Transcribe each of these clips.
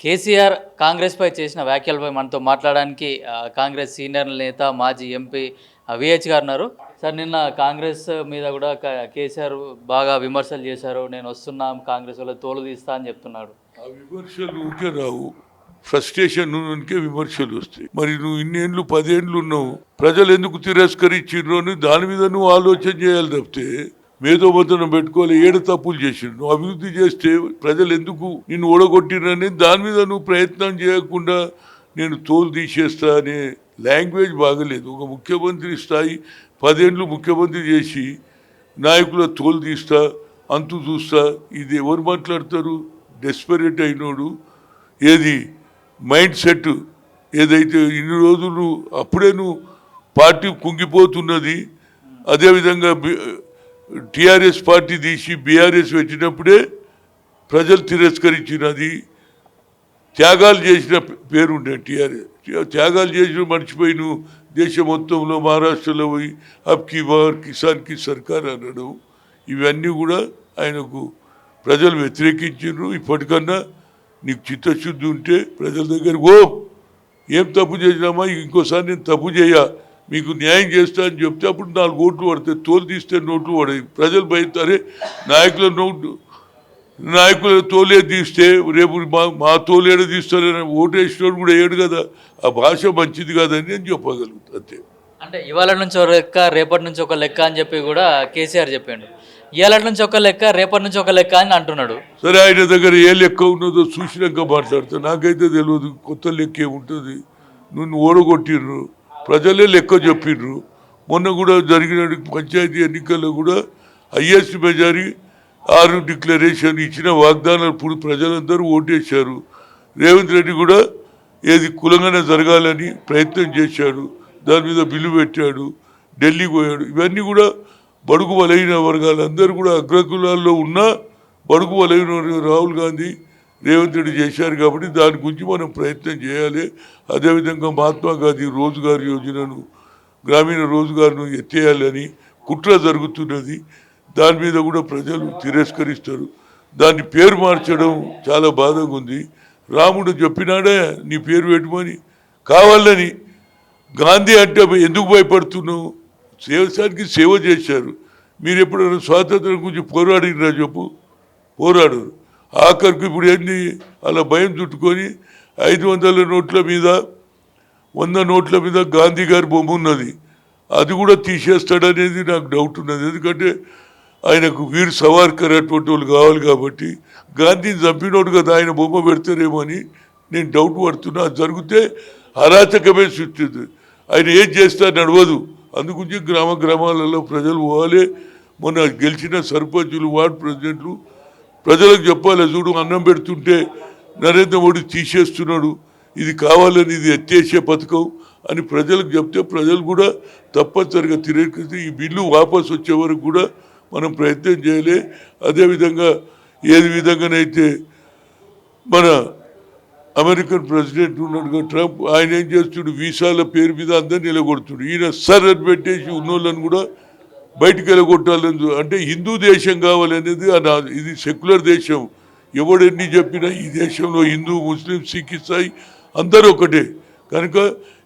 కేసీఆర్ కాంగ్రెస్పై చేసిన వ్యాఖ్యలపై మనతో మాట్లాడడానికి కాంగ్రెస్ సీనియర్ నేత మాజీ ఎంపీ విహెచ్ గారు ఉన్నారు. సార్, నిన్న కాంగ్రెస్ మీద కూడా కేసీఆర్ బాగా విమర్శలు చేశారు. నేను వస్తున్నా, కాంగ్రెస్ వల్ల తోలు తీస్తా అని చెప్తున్నాడు. ఆ విమర్శలు ఊరికే రావు, ఫ్రస్ట్రేషన్ నుంకే విమర్శలు వస్తాయి. మరి నువ్వు ఇన్నేళ్ళు 10 ఏళ్ళు ఉన్నావు, ప్రజలు ఎందుకు తిరస్కరించిండ్రు అని దాని మీద నువ్వు ఆలోచన చేయాలి తప్పితే మేధోమతనం పెట్టుకోవాలి. ఏడు తప్పులు చేసిండు, నువ్వు అభివృద్ధి చేస్తే ప్రజలు ఎందుకు నిన్ను ఓడగొట్టిరని దాని మీద నువ్వు ప్రయత్నం చేయకుండా నేను తోలు తీసేస్తా అనే లాంగ్వేజ్ బాగలేదు. ఒక ముఖ్యమంత్రి స్థాయి 10 ఏళ్ళు ముఖ్యమంత్రి చేసి నాయకుల తోలు తీస్తా, అంతు చూస్తా, ఇది ఎవరు మాట్లాడతారు? డెస్పరేట్ అయినోడు. ఏది మైండ్ సెట్ ఏదైతే ఇన్ని రోజులు అప్పుడే నువ్వు పార్టీ కుంగిపోతున్నది. అదేవిధంగా టీఆర్ఎస్ పార్టీ తీసి బీఆర్ఎస్ పెట్టినప్పుడే ప్రజలు తిరస్కరించినది. త్యాగాలు చేసిన పేరుండే టీఆర్ఎస్, త్యాగాలు చేసిన మర్చిపోయిన దేశం మొత్తంలో మహారాష్ట్రలో పోయి అబ్కి బార్ కిసాన్ కి సర్కార్ అనడం, ఇవన్నీ కూడా ఆయనకు ప్రజలు వ్యతిరేకించారు. ఇప్పటికన్నా నీకు చిత్తశుద్ధి ఉంటే ప్రజల దగ్గర ఏం తప్పు చేసినామా, ఇంకోసారి నేను తప్పు చేయ, మీకు న్యాయం చేస్తా అని చెప్తే అప్పుడు 4 ఓట్లు పడతాయి. తోలు తీస్తే నోట్లు పడాయి. ప్రజలు భయతారే నాయకుల తోలే తీస్తే రేపు మా తోలేడ తీస్తారని ఓటేసినోడు కూడా వేయడు కదా. ఆ భాష మంచిది కాదని నేను చెప్పగలుగుతా అంతే. అంటే ఇవాళ నుంచి ఒక లెక్క, రేపటి నుంచి ఒక లెక్క అని చెప్పి కూడా కేసీఆర్ చెప్పిండు. ఇవాళ నుంచి ఒక లెక్క, రేపటి నుంచి ఒక లెక్క అని అంటున్నాడు. సరే, ఆయన దగ్గర ఏ లెక్క ఉన్నదో చూసినాక మాట్లాడతా. నాకైతే తెలియదు కొత్త లెక్క ఏముంటుంది. నువ్వు ఓడగొట్టిర్రు, ప్రజలే లెక్క చెప్పిండ్రు. మొన్న కూడా జరిగిన పంచాయతీ ఎన్నికల్లో కూడా హైయెస్ట్ మెజారిటీ 6 డిక్లరేషన్ ఇచ్చిన వాగ్దానాలు ఇప్పుడు ప్రజలందరూ ఓటేశారు. రేవంత్ రెడ్డి కూడా ఏది కులంగానే జరగాలని ప్రయత్నం చేశాడు. దాని మీద బిల్లు పెట్టాడు, ఢిల్లీ పోయాడు. ఇవన్నీ కూడా బడుగు బలైన వర్గాలందరూ కూడా అగ్రకులాల్లో ఉన్న బడుగు బలైన రాహుల్ గాంధీ, రేవంత్ రెడ్డి చేశారు. కాబట్టి దాని గురించి మనం ప్రయత్నం చేయాలి. అదేవిధంగా మహాత్మా గాంధీ రోజ్గార్ యోజనను, గ్రామీణ రోజ్గార్ను ఎత్తేయాలని కుట్ర జరుగుతున్నది. దాని మీద కూడా ప్రజలు తిరస్కరిస్తారు. దాన్ని పేరు మార్చడం చాలా బాధగా ఉంది. రాముడు చెప్పినాడే నీ పేరు పెట్టమని, కావాలని. గాంధీ అంటే ఎందుకు భయపడుతున్నావు? దేశానికి సేవ చేశారు. మీరు ఎప్పుడైనా స్వాతంత్రం గురించి పోరాడినరా చెప్పు? పోరాడరు. ఆఖరికి ఇప్పుడు ఏంది, అలా భయం చుట్టుకొని 500 నోట్ల మీద, 100 నోట్ల మీద గాంధీ గారి బొమ్మ ఉన్నది. అది కూడా తీసేస్తాడనేది నాకు డౌట్ ఉన్నది. ఎందుకంటే ఆయనకు వీర్ సవార్కర్ అటువంటి వాళ్ళు కావాలి కాబట్టి గాంధీని చంపినోడు కదా ఆయన బొమ్మ పెడతారేమో అని నేను డౌట్ పడుతున్నా. అది జరిగితే అరాచకమే సృష్టిస్తుంది. ఆయన ఏం చేస్తా నడవదు. అందుగురించి గ్రామాలలో ప్రజలు పోవాలి. మొన్న గెలిచిన సర్పంచులు, వార్డు ప్రెసిడెంట్లు ప్రజలకు చెప్పాలి, చూడు అన్నం పెడుతుంటే నరేంద్ర మోడీ తీసేస్తున్నాడు, ఇది కావాలని, ఇది ఎత్తేసే పథకం అని ప్రజలకు చెప్తే ప్రజలు కూడా తప్పనిసరిగా తిరగేసి ఈ బిల్లు వాపసు వచ్చే వరకు కూడా మనం ప్రయత్నం చేయాలి. అదేవిధంగా ఏది విధంగానైతే మన అమెరికన్ ప్రెసిడెంట్ ఉన్నాడుగా ట్రంప్, ఆయన ఏం చేస్తుడు, వీసాల పేరు మీద అందరు నిలగొడుతుడు. ఈయన సర్ అని పెట్టేసి ఉన్నోళ్ళని కూడా బయటికి వెళ్ళగొట్టాలని. అంటే హిందూ దేశం కావాలనేది ఇది సెక్యులర్ దేశం. ఎవడెన్ని చెప్పినా ఈ దేశంలో హిందూ, ముస్లిం, సిక్, ఇసాయి అందరూ ఒకటే. కనుక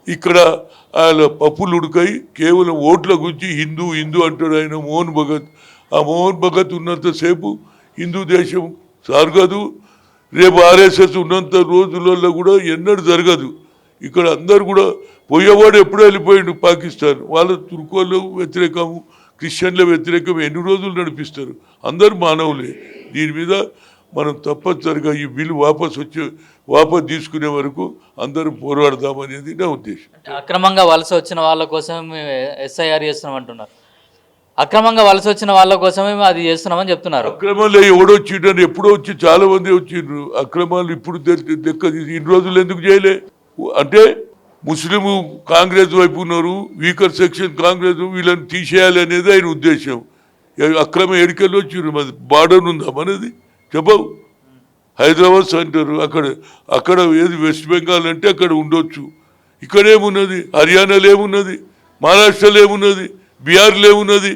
ఇక్కడ ఆయన పప్పులు ఉడకాయి కేవలం ఓట్ల గురించి హిందూ హిందూ అంటాడు ఆయన మోహన్ భగత్. ఆ మోహన్ భగత్ ఉన్నంతసేపు హిందూ దేశం జరగదు. రేపు ఆర్ఎస్ఎస్ ఉన్నంత రోజులలో కూడా ఎన్నడూ జరగదు. ఇక్కడ అందరు కూడా పోయేవాడు ఎప్పుడూ వెళ్ళిపోయాడు పాకిస్తాన్. వాళ్ళ తుర్కోళ్ళు వ్యతిరేకము, క్రిస్టియన్ల వ్యతిరేకం ఎన్ని రోజులు నడిపిస్తారు? అందరూ మానవులే. దీని మీద మనం తప్పనిసరిగా ఈ బిల్లు వాపసు తీసుకునే వరకు అందరూ పోరాడదామనేది నా ఉద్దేశం. అక్రమంగా వలస వచ్చిన వాళ్ళ కోసం ఎస్ఐఆర్ చేస్తున్నాం అంటున్నారు. అక్రమంగా వలస వచ్చిన వాళ్ళ కోసమే అది చేస్తున్నామని చెప్తున్నారు. అక్రమాలు ఎవడొచ్చిండని ఎప్పుడో వచ్చి చాలా మంది వచ్చిండ్రు. అక్రమాలు ఇప్పుడు లెక్క ఇన్ని రోజులు ఎందుకు చేయలే? అంటే ముస్లిం కాంగ్రెస్ వైపు ఉన్నారు, వీకర్ సెక్షన్ కాంగ్రెస్, వీళ్ళని తీసేయాలి అనేది ఆయన ఉద్దేశం. అక్రమ ఎడికల్లో వచ్చిండ్రు. మరి బార్డర్ ఉందా మనది? చెప్పవు. హైదరాబాద్ అంటారు, అక్కడ ఏది వెస్ట్ బెంగాల్ అంటే అక్కడ ఉండొచ్చు. ఇక్కడేమున్నది? హర్యానాలో ఏమున్నది? మహారాష్ట్రలో ఏమున్నది? బీహార్లో ఏమున్నది?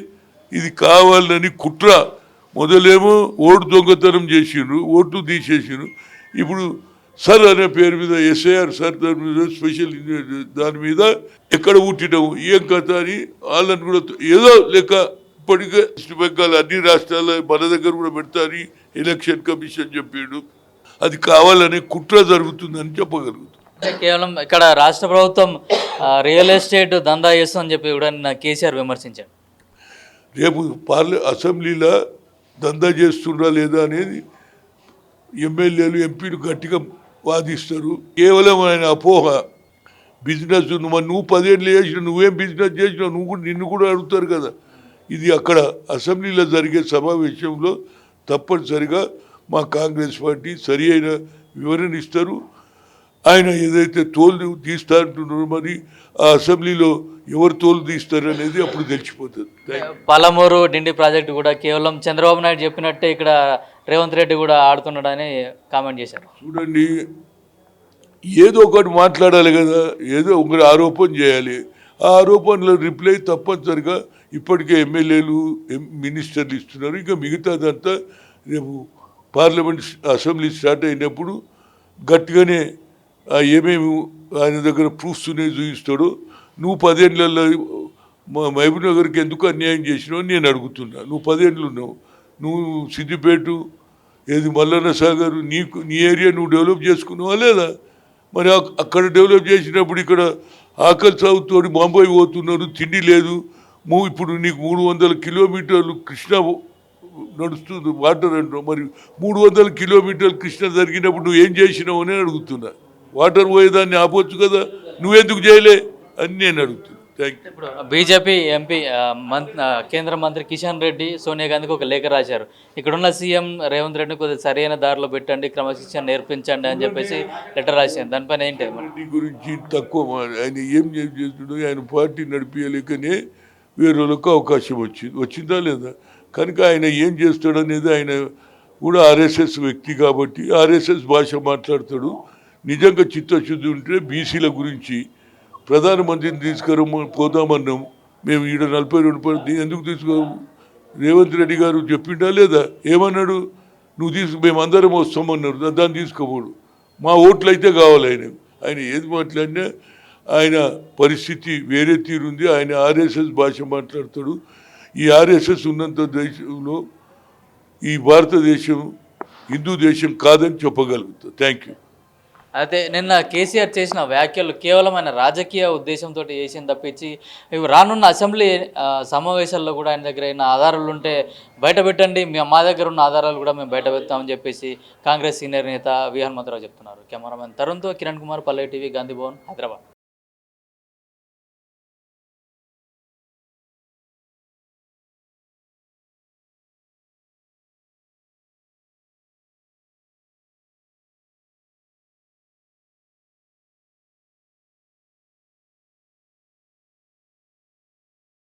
ఇది కావాలని కుట్ర. మొదలేమో ఓటు దొంగతనం చేసిండ్రు, ఓట్లు తీసేసిండ్రు. ఇప్పుడు సార్ అనే పేరు మీద ఎస్ఐఆర్ సార్ దాని మీద స్పెషల్ దాని మీద ఎక్కడ పుట్టినాము ఏం కథ అని వాళ్ళని కూడా ఏదో లెక్క ఇప్పటికే వెస్ట్ బెంగాల్ అన్ని రాష్ట్రాల మన దగ్గర కూడా పెడతాని ఎలక్షన్ కమిషన్ చెప్పాడు. అది కావాలనే కుట్ర జరుగుతుందని చెప్పగలుగుతాం. అంటే కేవలం ఇక్కడ రాష్ట్ర ప్రభుత్వం రియల్ ఎస్టేట్ దందా చేస్తుందని చెప్పి కూడా నిన్న కేసీఆర్ విమర్శించాడు. రేపు అసెంబ్లీలో దందా చేస్తుండ్రా లేదా అనేది ఎమ్మెల్యేలు ఎంపీలు గట్టిగా వాదిస్తారు. కేవలం ఆయన అపోహ బిజినెస్ నువ్వు 10 ఏళ్ళు చేసిన నువ్వేం బిజినెస్ చేసినావు నిన్ను కూడా అడుగుతారు కదా. ఇది అక్కడ అసెంబ్లీలో జరిగే సమావేశంలో తప్పనిసరిగా మా కాంగ్రెస్ పార్టీ సరి అయిన వివరణ ఇస్తారు. ఆయన ఏదైతే తోలు తీస్తా అంటున్నారో మరి ఆ అసెంబ్లీలో ఎవరు తోలు తీస్తారు అనేది అప్పుడు తెలిసిపోతుంది. పాలమూరు డిండి ప్రాజెక్టు కూడా కేవలం చంద్రబాబు నాయుడు చెప్పినట్టే ఇక్కడ రేవంత్ రెడ్డి కూడా ఆడుతున్నాడని కామెంట్ చేశారు. చూడండి, ఏదో ఒకటి మాట్లాడాలి కదా, ఏదో ఒకటి ఆరోపణ చేయాలి. ఆ ఆరోపణల రిప్లై తప్పనిసరిగా ఇప్పటికే ఎమ్మెల్యేలు మినిస్టర్లు ఇస్తున్నారు. ఇంకా మిగతాదంతా రేపు పార్లమెంట్ అసెంబ్లీ స్టార్ట్ అయినప్పుడు గట్టిగానే ఏమేమి ఆయన దగ్గర ప్రూఫ్స్ ఉన్నాయి చూపిస్తాడో. నువ్వు 10 ఏళ్ళల్లో మహబూబ్ నగర్కి ఎందుకు అన్యాయం చేసినావు అని నేను అడుగుతున్నా. నువ్వు 10 ఏళ్ళు ఉన్నావు, నువ్వు సిద్దిపేట ఏది మల్లన్న సాగర్ నీ ఏరియా నువ్వు డెవలప్ చేసుకున్నావా లేదా? మరి అక్కడ డెవలప్ చేసినప్పుడు ఇక్కడ ఆకలి సాగుతోటి బాంబాయి పోతున్నారు, తిండి లేదు. ఇప్పుడు నీకు 300 కిలోమీటర్లు కృష్ణ నడుస్తుంది వాటర్ అంటావు. మరి 300 కిలోమీటర్లు కృష్ణ జరిగినప్పుడు నువ్వు ఏం చేసినావు అని అడుగుతున్నా. వాటర్ పోయేదాన్ని ఆపొచ్చు కదా, నువ్వెందుకు చేయలే అని నేను అడుగుతున్నా. Thank you. ఇప్పుడు బీజేపీ ఎంపీ కేంద్ర మంత్రి కిషన్ రెడ్డి సోనియా గాంధీకి ఒక లేఖ రాశారు. ఇక్కడున్న సీఎం రేవంత్ రెడ్డిని కొద్దిగా సరైన దారిలో పెట్టండి, క్రమశిక్షణ నేర్పించండి అని చెప్పేసి లెటర్ రాశారు. దానిపైన ఏంటి రెడ్డి గురించి తక్కువ ఆయన ఏం చేస్తున్నాడో ఆయన పార్టీ నడిపించలేకనే వేరేలకు అవకాశం వచ్చిందా లేదా? కనుక ఆయన ఏం చేస్తాడనేది ఆయన కూడా ఆర్ఎస్ఎస్ వ్యక్తి కాబట్టి ఆర్ఎస్ఎస్ భాష మాట్లాడతాడు. నిజంగా చిత్తశుద్ధి ఉంటే బీసీల గురించి ప్రధానమంత్రిని పోదామన్నాం మేము. ఈడ 42 ఎందుకు రేవంత్ రెడ్డి గారు చెప్పిండా లేదా? ఏమన్నాడు? నువ్వు మేమందరం వస్తామన్నారు, దాన్ని తీసుకోపోడు. మా ఓట్లు అయితే కావాలి ఆయన ఏది మాట్లాడినా ఆయన పరిస్థితి వేరే తీరుంది. ఆయన ఆర్ఎస్ఎస్ భాష మాట్లాడతాడు. ఈ ఆర్ఎస్ఎస్ ఉన్నంత దేశంలో ఈ భారతదేశం హిందూ దేశం కాదని చెప్పగలుగుతా. Thank you. అయితే నిన్న కేసీఆర్ చేసిన వ్యాఖ్యలు కేవలం ఆయన రాజకీయ ఉద్దేశంతో చేసింది తప్పించి ఇవి రానున్న అసెంబ్లీ సమావేశాల్లో కూడా ఆయన దగ్గర అయిన ఆధారాలు ఉంటే బయట పెట్టండి, మా దగ్గర ఉన్న ఆధారాలు కూడా మేము బయట పెడతామని చెప్పేసి కాంగ్రెస్ సీనియర్ నేత వి హనుమంతరావు చెప్తున్నారు. కెమెరామెన్ తరుణ్తో కిరణ్ కుమార్, పల్లె టీవీ, గాంధీ భవన్, హైదరాబాద్.